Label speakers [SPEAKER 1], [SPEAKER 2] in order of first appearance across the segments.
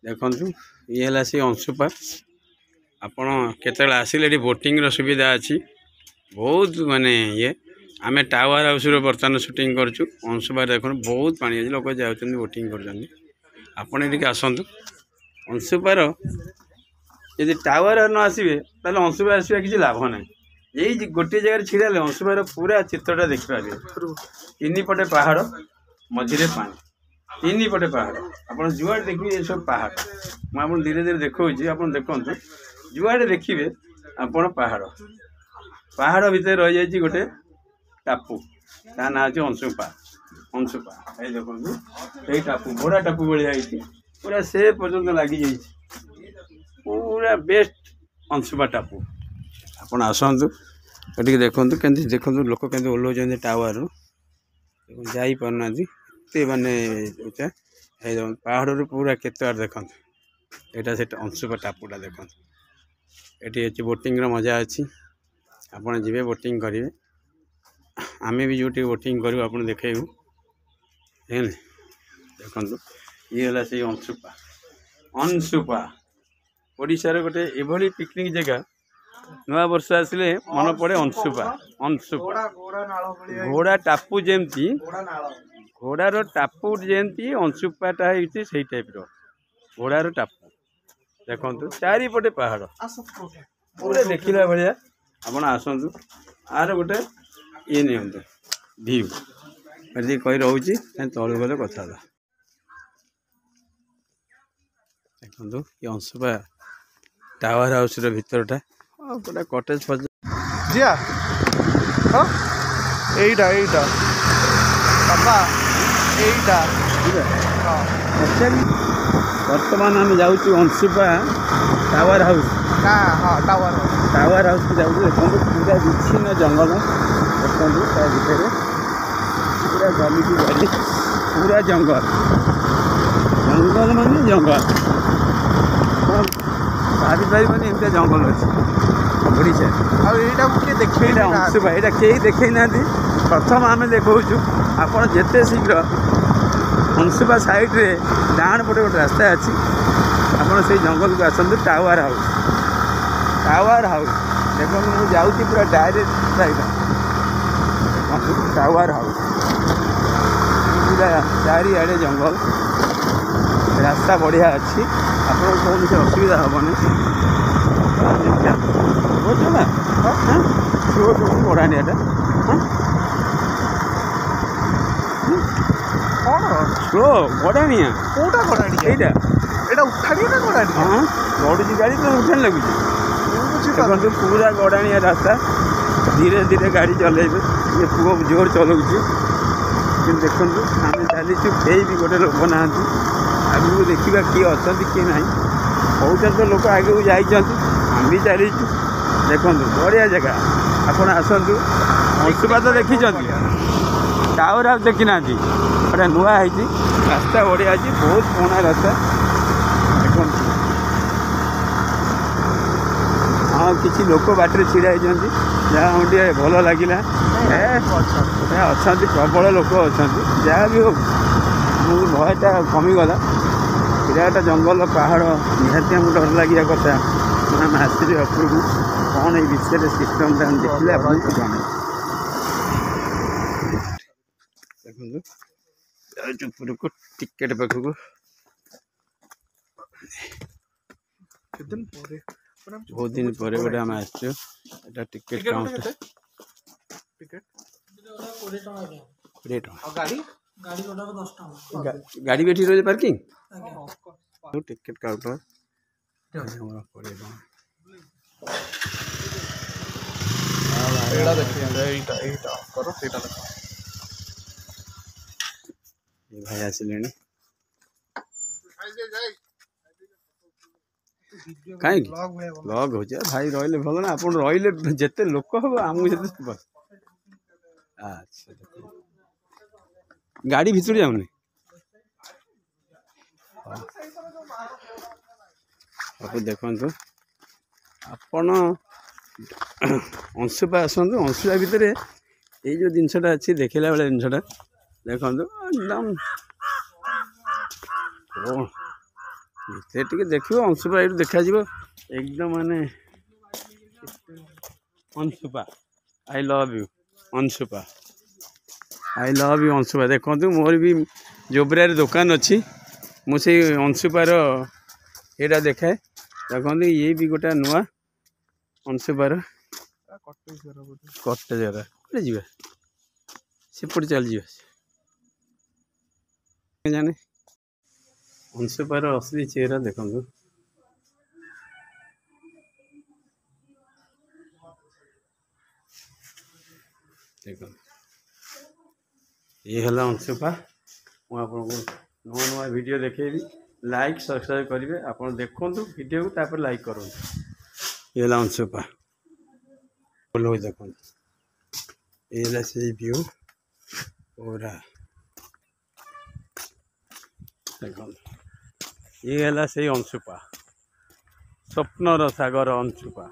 [SPEAKER 1] देखु ये है सी अंशुपा आपण केतले आसिले एटी बोटिंग रो सुविधा अच्छी बहुत माने ये आम टावर हाउस बर्तमान शूटिंग करचु अंशुपा देख बहुत पानी अच्छे लोग जाऊँ बोटिंग कर आसतु अंशुपार यदि टावर न आसबे ताले अंशुपा आसवा किसी लाभ ना यही गोटे जगह छिड़ा अंशुपार पूरा चित्रटा देखिपारे तीन पटे पहाड़ मझे पानी तीन पटे पहाड़ आप जुआड़े देखिए ये सब पहाड़ मुझे धीरे धीरे देखा आप देखु जुआड़े देखिए आपण पहाड़ पहाड़ भितर रही जाइए गोटे टापू ता ना अच्छे अंशुपा अंशुपा ये देखो यही टापू बड़ा टापू भाई पूरा से पर्यटन लगी पूरा बेस्ट अंशुपा टापू आपड़ आसतु ये देखु के देखु लोक के ओह्लौं टावर जापारना माने उचा पहाड़ पूरा केते देखु यहाँ से अंशुपा टापूटा देखो ये अच्छी बोटिंग मजा अच्छी आपड़ जी बोटिंग करेंगे आम भी जो बोटिंग करूँ आप देखू देखु ये है से अंशुपा अंशुपा ओडिशार गोटे एभली पिकनिक जगह नुआ वर्ष आसिले मन पड़े अंशुपा अंशुपा घोड़ा टापू जमती घोड़ार टापू जमती अंशुपाटा होती से टाइप घोड़ार टापू देखु चारिपटे पहाड़ पूरा देखला भाया आप आसतु आर गोटे ये नि भ्यू ये कही रोचे तलू गले कथा देखु ये अंशुपा टावर हाउस भितरटा गोटे कटेज फज
[SPEAKER 2] जिया हाँ एटा एटा बाबा एटा
[SPEAKER 1] बर्तमान आम जाऊँ अंशुपा टावर हाउस
[SPEAKER 2] हाँ
[SPEAKER 1] टावर हाउस को जाऊँ देखो पूरा विच्छिन्न जंगल देखो भितर पूरा गली की गली पूरा जंगल जंगल मान जंगल भाभी पारे एमती जंगल अच्छे ओडिशा अंशुपा यहाँ कहीं देखे ना प्रथम आम देखा आप जिते शीघ्र अंशुपा साइड रे डाण पटे गोटे रास्ता अच्छी आप से जंगल को आसतु टावर हाउस देखो मुझे जाऊँगी पूरा डायरेक्ट साइड टावर हाउस पूरा चारिआडे जंगल रास्ता बढ़िया अच्छी आप कौन से असुविधा हेनी बुझे ना गड़ानिया स्लो गड़ानिया
[SPEAKER 2] कौटा गड़ानिया यहाँ उठाड़ी ना गड़ानी
[SPEAKER 1] हाँ गड़ुची गाड़ी तो उठान लगुच पूरा गड़ानिया रास्ता धीरे धीरे गाड़ी चलेबे ये पुओ जोर चलाऊे कि देखु आम चलीचु कई भी गोटे लोक ना आगू देखा किए अच्छा किए ना बहुत तो लोक आगे जाइए आम भी चलीचु देखु बढ़िया जगह आप आसतु अंशुपा तो देखी टावर हाउस देखी ना गोटे नुआ है रास्ता बढ़िया अच्छी बहुत पुराना रास्ता देखो हाँ किसी लोक बाटर छिड़ा होती जहाँ टे भल लगे अच्छा प्रबल लोक अच्छा जहाँ भी हो भयटा कमीगला विराट जंगल पहाड़ निहाती आमको डर लगे कथा आम आसो उपरकू कौन ये विषय सिस्टम देखिले बहुत जान देखो उपरकू टिकेट पाखक बहुत दिन पर गोटे आम आसा टिकेट काउंटर गाड़ी बैठी रही पार्किंग टिकेट काउंटर भाई आसिले कहीं ब्लॉग हो भाई रही भल ना आप रही जिते लोक हम आमको अच्छा गाड़ी भितर जाऊनी आप देखु आपण अंशुपा आसतु अंशुपा भितर ये जो जिनसा अच्छी देखला बेले जिनसा देखो एकदम ଭିତରେ ଟିକେ ଦେଖିବ ଅଂଶୁପା ଏଇଠୁ ଦେଖାଯିବ ଏକଦମ ମାନେ Anshupa I love you Anshupa I love you Anshupa. ଦେଖନ୍ତୁ ମୋର ବି ଜୋବ୍ରାରେ ଦୋକାନ ଅଛି ମୁଁ ସେଇ ଅଂଶୁପାର ଏଇଟା ଦେଖାଏ। ଦେଖନ୍ତୁ ଇଏ ବି ଗୋଟେ ନୂଆ ଅଂଶୁପାର କଟେଜରା କୁଆଡ଼େ ଯିବା ସେପଟେ ଚାଲିଯିବା ଜାଣେ ଅଂଶୁପାର ଅସଲି ଚେହେରା ଦେଖନ୍ତୁ। ଦେଖନ୍ତୁ ଇଏ ହେଲା ଅଂଶୁପା। ମୁଁ ଆପଣଙ୍କୁ ନୂଆ ନୂଆ ଭିଡ଼ିଓ ଦେଖେଇବି। ଲାଇକ୍ ସବସ୍କ୍ରାଇବ୍ କରିବେ। ଆପଣ ଦେଖନ୍ତୁ ଭିଡ଼ିଓକୁ ତାପରେ ଲାଇକ୍ କରନ୍ତୁ। ଇଏ ହେଲା ଅଂଶୁପା ଭଲ ଦେଖନ୍ତୁ। ଇଏ ହେଲା ସେଇ ଭିଉ ପୁରା ଦେଖନ୍ତୁ। ଇଏ ହେଲା ସେଇ ଅଂଶୁପା ସ୍ୱପ୍ନର ସାଗର ଅଂଶୁପା।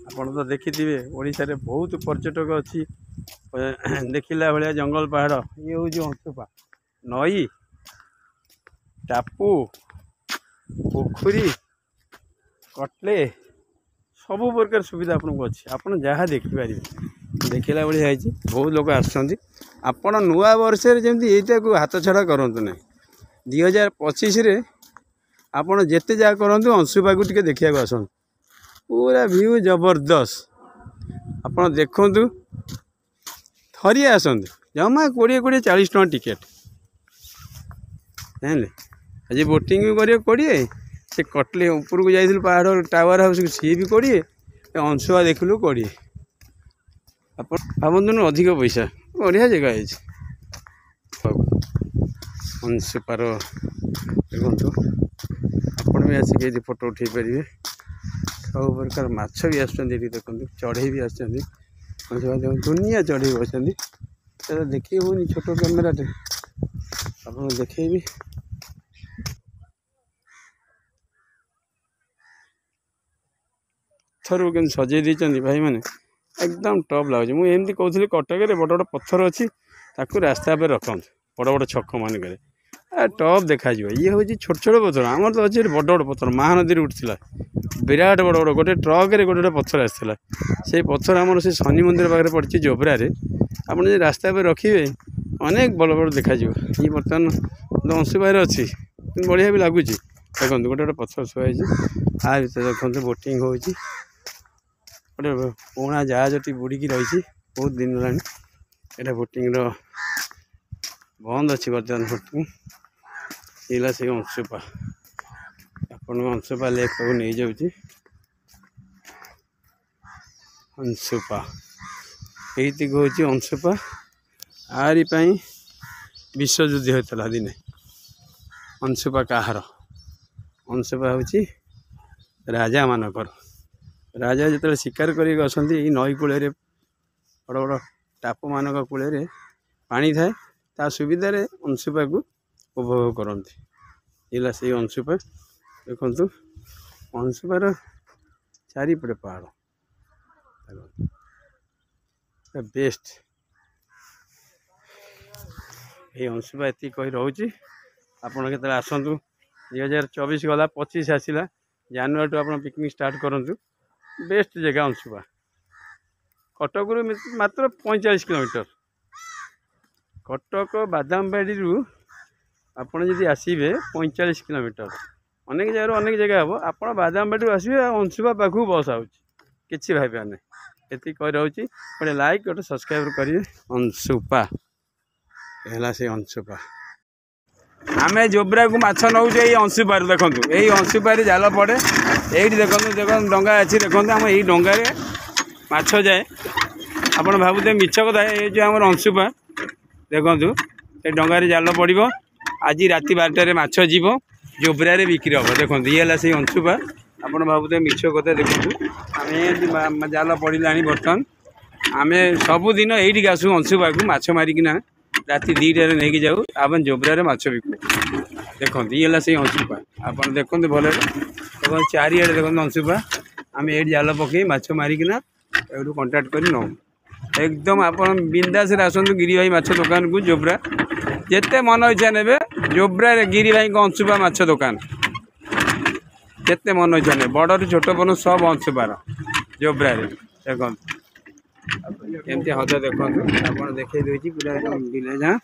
[SPEAKER 1] ଆପଣ ତ ଦେଖିଥିବେ ଓଡ଼ିଶାରେ ବହୁତ ପର୍ଯ୍ୟଟକ ଅଛି ଦେଖିଲା ଭଳିଆ ଜଙ୍ଗଲ ପାହାଡ଼। ଇଏ ହେଉଛି ଅଂଶୁପା। ନଈ ଟାପୁ ପୋଖରୀ କଟଲେ ସବୁ ପ୍ରକାର ସୁବିଧା ଆପଣଙ୍କୁ ଅଛି। ଆପଣ ଯାହା ଦେଖିପାରିବେ ଦେଖିଲା ଭଳିଆ ହେଇଛି। ବହୁତ ଲୋକ ଆସୁଛନ୍ତି। ଆପଣ ନୂଆ ବର୍ଷରେ ଯେମିତି ଏଇଟାକୁ ହାତଛଡ଼ା କରନ୍ତୁ ନାହିଁ। 2025ରେ ଆପଣ ଯେତେ ଯାହା କରନ୍ତୁ ଅଂଶୁପାକୁ ଟିକେ ଦେଖିବାକୁ ଆସନ୍ତୁ। ପୁରା ଭିଉ ଜବରଦସ୍ତ। ଆପଣ ଦେଖନ୍ତୁ ଥରିଏ ଆସନ୍ତୁ। ଜମା 20-40 ଟଙ୍କା ଟିକେଟ୍ ଜାଣିଲେ। ଆଜି ବୋଟିଂ ବି କରିବେ 20। ସେ କଟଲେ ଉପରକୁ ଯାଇଥିଲୁ ପାହାଡ଼ ଟାୱାର ହାଉସ୍ ସିଏ ବି 20। ଅଂଶୁପା ଦେଖିଲୁ 20। ଆପଣ ଭାବନ୍ତୁନି ଅଧିକ ପଇସା। ବଢ଼ିଆ ଜାଗା ହେଇଛି ଅଂଶୁପାର ଦେଖନ୍ତୁ। ଆପଣ ବି ଆସିକି ଏଠି ଫଟୋ ଉଠାଇ ପାରିବେ। ସବୁ ପ୍ରକାର ମାଛ ବି ଆସୁଛନ୍ତି ଏଠି ଦେଖନ୍ତୁ। ଚଢ଼େଇ ବି ଆସୁଛନ୍ତି। ଦୁନିଆ ଚଢ଼େଇ ବସିଛନ୍ତି। ସେଟା ଦେଖେଇ ହେଉନି ଛୋଟ କ୍ୟାମେରାଟେ ଆପଣଙ୍କୁ ଦେଖେଇବି। ପଥରକୁ କେମିତି ସଜେଇ ଦେଇଛନ୍ତି ଭାଇମାନେ ଏକଦମ ଟପ୍ ଲାଗୁଛି। ମୁଁ ଏମିତି କହୁଥିଲି କଟକରେ ବଡ଼ ବଡ଼ ପଥର ଅଛି ତାକୁ ରାସ୍ତା ଉପରେ ରଖନ୍ତୁ ବଡ଼ ବଡ଼ ଛକ ମାନଙ୍କରେ ଟପ୍ ଦେଖାଯିବ। ଇଏ ହେଉଛି ଛୋଟ ଛୋଟ ପଥର। ଆମର ତ ଅଛି ଏଠି ବଡ଼ ବଡ଼ ପଥର। ମହାନଦୀରେ ଉଠିଥିଲା ବିରାଟ ବଡ଼ ବଡ଼ ଗୋଟେ ଟ୍ରକରେ ଗୋଟେ ଗୋଟେ ପଥର ଆସିଥିଲା। ସେଇ ପଥର ଆମର ସେ ଶନି ମନ୍ଦିର ପାଖରେ ପଡ଼ିଛି ଜୋବ୍ରାରେ। ଆପଣ ଯଦି ରାସ୍ତା ଉପରେ ରଖିବେ ଅନେକ ବଡ଼ ବଡ଼ ଦେଖାଯିବ। ଇଏ ବର୍ତ୍ତମାନ ଅଂଶୁପାରେ ଅଛି କିନ୍ତୁ ବଢ଼ିଆ ବି ଲାଗୁଛି। ଦେଖନ୍ତୁ ଗୋଟେ ଗୋଟେ ପଥର ଶୁଆ ହେଇଛି। ଆ ଭିତରେ ଦେଖନ୍ତୁ ବୋଟିଂ ହେଉଛି। ଗୋଟେ ପୁରୁଣା ଜାହାଜଟି ବୁଡ଼ିକି ରହିଛି ବହୁତ ଦିନ ହେଲାଣି। ଏଇଟା ବୋଟିଂର ବନ୍ଦ ଅଛି ବର୍ତ୍ତମାନ ବୋଟିଂ। ହେଲା ସେଇ ଅଂଶୁପା। ଆପଣଙ୍କୁ ଅଂଶୁପା ଲେକ୍କୁ ନେଇଯାଉଛି। ଅଂଶୁପା ଏଇତିକି ହେଉଛି ଅଂଶୁପା। ଆରି ପାଇଁ ବିଶ୍ୱଯୁଦ୍ଧ ହୋଇଥିଲା ଦିନେ। ଅଂଶୁପା କାହାର? ଅଂଶୁପା ହେଉଛି ରାଜାମାନଙ୍କର। ରାଜା ଯେତେବେଳେ ଶିକାର କରିବାକୁ ଆସନ୍ତି ଏଇ ନଈ କୂଳରେ ବଡ଼ ବଡ଼ ଟାପୁମାନଙ୍କ କୂଳରେ ପାଣି ଥାଏ ତା ସୁବିଧାରେ ଅଂଶୁପାକୁ ଉପଭୋଗ କରନ୍ତି। ହେଲା ସେଇ ଅଂଶୁପା ଦେଖନ୍ତୁ। ଅଂଶୁପାର ଚାରିପଟେ ପାହାଡ଼ ବେଷ୍ଟ। ଏଇ ଅଂଶୁପା ଏତିକି କହି ରହୁଛି। ଆପଣ କେତେବେଳେ ଆସନ୍ତୁ। 2024 ଗଲା 25 ଆସିଲା। ଜାନୁଆରୀଠୁ ଆପଣ ପିକନିକ୍ ଷ୍ଟାର୍ଟ କରନ୍ତୁ। ବେଷ୍ଟ ଜାଗା ଅଂଶୁପା। କଟକରୁ ମାତ୍ର 45 କିଲୋମିଟର। କଟକ ବାଦାମବାଡ଼ିରୁ ଆପଣ ଯଦି ଆସିବେ 45 କିଲୋମିଟର। ଅନେକ ଜାଗାରୁ ଅନେକ ଜାଗା ହେବ। ଆପଣ ବାଦାମବାଡ଼ିରୁ ଆସିବେ ଆଉ ଅଂଶୁପା ପାଖକୁ ବସ୍ ଆସୁଛି। କିଛି ଭାବିବାର ନାହିଁ। ଏତିକି କହି ରହୁଛି। ଗୋଟେ ଲାଇକ୍ ଗୋଟେ ସବସ୍କ୍ରାଇବ୍ କରିବେ। ଅଂଶୁପା ହେଲା ସେଇ ଅଂଶୁପା। ଆମେ ଜୋବ୍ରାକୁ ମାଛ ନେଉଛୁ ଏଇ ଅଂଶୁପାରୁ। ଦେଖନ୍ତୁ ଏଇ ଅଂଶୁପାରେ ଜାଲ ପଡ଼େ। ଏଇଠି ଦେଖନ୍ତୁ ଦେଖନ୍ତୁ ଡଙ୍ଗା ଅଛି। ଦେଖନ୍ତୁ ଆମ ଏଇ ଡଙ୍ଗାରେ ମାଛ ଯାଏ। ଆପଣ ଭାବୁଥିବେ ମିଛ କଥା। ଏଇ ଯେଉଁ ଆମର ଅଂଶୁପା ଦେଖନ୍ତୁ ଏ ଡଙ୍ଗାରେ ଜାଲ ପଡ଼ିବ। ଆଜି ରାତି 12টাରେ ମାଛ ଯିବ ଜୋବ୍ରାରେ ବିକ୍ରି ହେବ। ଦେଖନ୍ତୁ ଇଏ ହେଲା ସେଇ ଅଂଶୁପା। ଆପଣ ଭାବୁଥିବେ ମିଛ କଥା। ଦେଖନ୍ତୁ ଆମେ ଏମିତି ଜାଲ ପଡ଼ିଲାଣି ବର୍ତ୍ତମାନ। ଆମେ ସବୁଦିନ ଏଇଠିକି ଆସୁ ଅଂଶୁପାକୁ ମାଛ ମାରିକିନା ରାତି 2টাରେ ନେଇକି ଯାଉ। ଆମେ ଜୋବ୍ରାରେ ମାଛ ବିକୁ। ଦେଖନ୍ତୁ ଇଏ ହେଲା ସେଇ ଅଂଶୁପା। ଆପଣ ଦେଖନ୍ତୁ ଭଲରେ। ଦେଖନ୍ତୁ ଚାରିଆଡ଼େ ଦେଖନ୍ତୁ ଅଂଶୁପା। ଆମେ ଏଇଠି ଜାଲ ପକାଇ ମାଛ ମାରିକିନା ଏଇଠୁ କଣ୍ଟାକ୍ଟ କରି ନେଉ। ଏକଦମ ଆପଣ ବିନ୍ଦାସରେ ଆସନ୍ତୁ ଗିରି ଭାଇ ମାଛ ଦୋକାନକୁ ଜୋବ୍ରା। ଯେତେ ମନ ଇଚ୍ଛା ନେବେ ଜୋବ୍ରାରେ ଗିରି ଭାଇଙ୍କ ଅଂଶୁପା ମାଛ ଦୋକାନ। जिते मन इच्छा नहीं बड़ छोट पन सब अंशुपार जोब्रा देखो केमती हद देखो आप देखे दूसरी पूरा विलेज। हाँ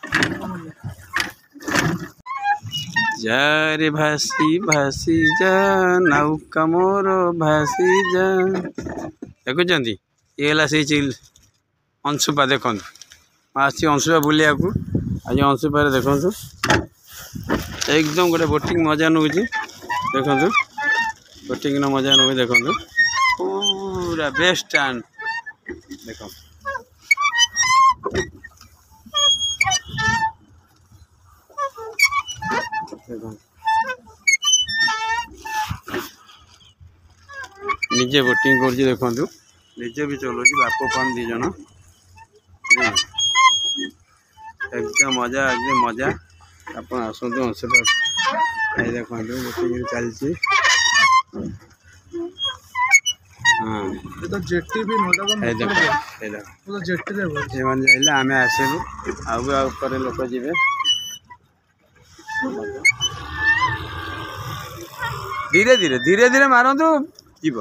[SPEAKER 1] जा रे भासी भासी जा नौका मोर भासी जा देखुं ये से अंशुपा देखो आसी अंशुपा बुलिया को आज अंशुपा देखो एकदम गोटे बोटिंग मजा नौ देखो बोटिंग मजा नौ देखो पूरा बेस्ट टाइम देखो निजे बोटिंग कर देखु निजे भी चलो बाप पान दी जन एकदम मजा एकदम मजा आप आसतु अंशुपा देखो बोटिंग चलती। हाँ
[SPEAKER 2] तो जेटी भी जेटी
[SPEAKER 1] जाइले आम आसलु आउ लोक जी धीरे धीरे धीरे धीरे मारतु जीव।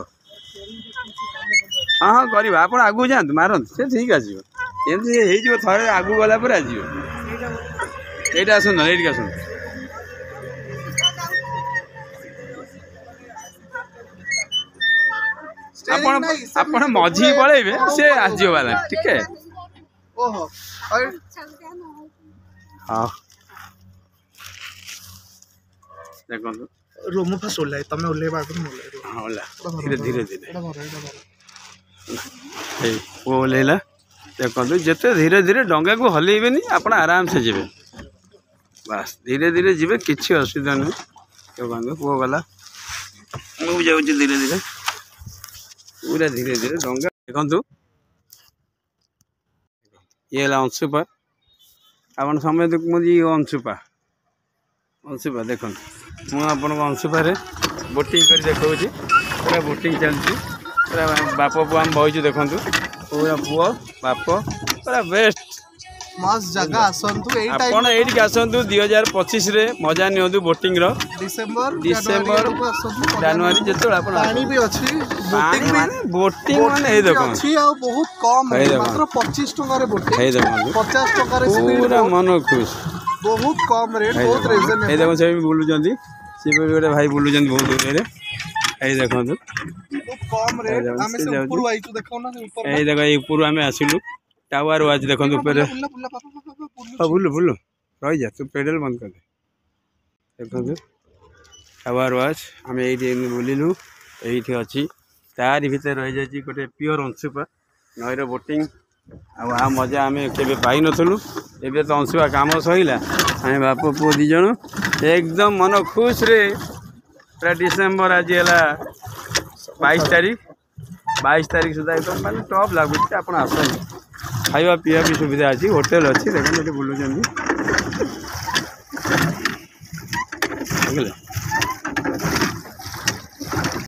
[SPEAKER 1] हाँ हाँ करवा आप आगू जातु मारतु से ठीक आसमती थे आगू गला पर आसो ये आसतु ये आसतु आपण मझी पलैबे से आजो वाला ठीक है।
[SPEAKER 2] ओहो
[SPEAKER 1] हाँ देखो
[SPEAKER 2] रोमो फास ओल्लै तमे ओल्लै बागु
[SPEAKER 1] हाँ ओला धीरे धीरे धीरे वो ओल्ला देखो जिते धीरे धीरे डंगा को हलैबेनी आप आराम से जीवे बस धीरे धीरे जीवे किसी असुविधा नहीं देखो पुओ गला मुझे जाऊँ धीरे धीरे पूरा धीरे धीरे डंगा देखु ये अंशुपा आप समय मुझे अंशुपा अंशुपा देखो मुझे अंशुपारे बोटिंग कर देखा पूरा बोटिंग चलती पूरा बाप पुआ आम बहीचु देखु पूरा पुओ बाप पूरा बेस्ट
[SPEAKER 2] मस्त जगह आसतु
[SPEAKER 1] आपण ये आसतु 2025 रे मजा नियंतु बोटिंग रो
[SPEAKER 2] डिसेंबर
[SPEAKER 1] जनवरी जो
[SPEAKER 2] पानी भी अच्छी
[SPEAKER 1] बोटिंग माने देखो
[SPEAKER 2] बहुत कम मात्र 25 टका रे बोटिंग 50 टका रे
[SPEAKER 1] पूरा मन खुश
[SPEAKER 2] बहुत कम रेट बहुत रीजन
[SPEAKER 1] है देखो से बुलुचंदी से गोटे भाई बुलुचंदी बहुत दूर रे ए देखो
[SPEAKER 2] बहुत कम रेट हमें से ऊपर आइतु देखो ना ऊपर
[SPEAKER 1] ए देखो ए ऊपर हमें आसिलु टावर वाच देखो ऊपर बुल बुल रही जा तू पेडल बंद कर दे देखो टावर वाच आम ये बुलिलु ये अच्छी तार भीतर रही जाए गोटे प्योर अंशुपा नईर बोटिंग आ मजा आम के पाई नथुलु एबे तो अंशुपा काम सहिला आम बाप पुओ दी जन एकदम मन खुश रे पूरा डिसेम्बर आज है 22 तारीख सुधा एकदम माने टॉप लगुच आप खावा पीवा भी सुविधा अच्छी होटेल अच्छी देखो ये बुलूँ।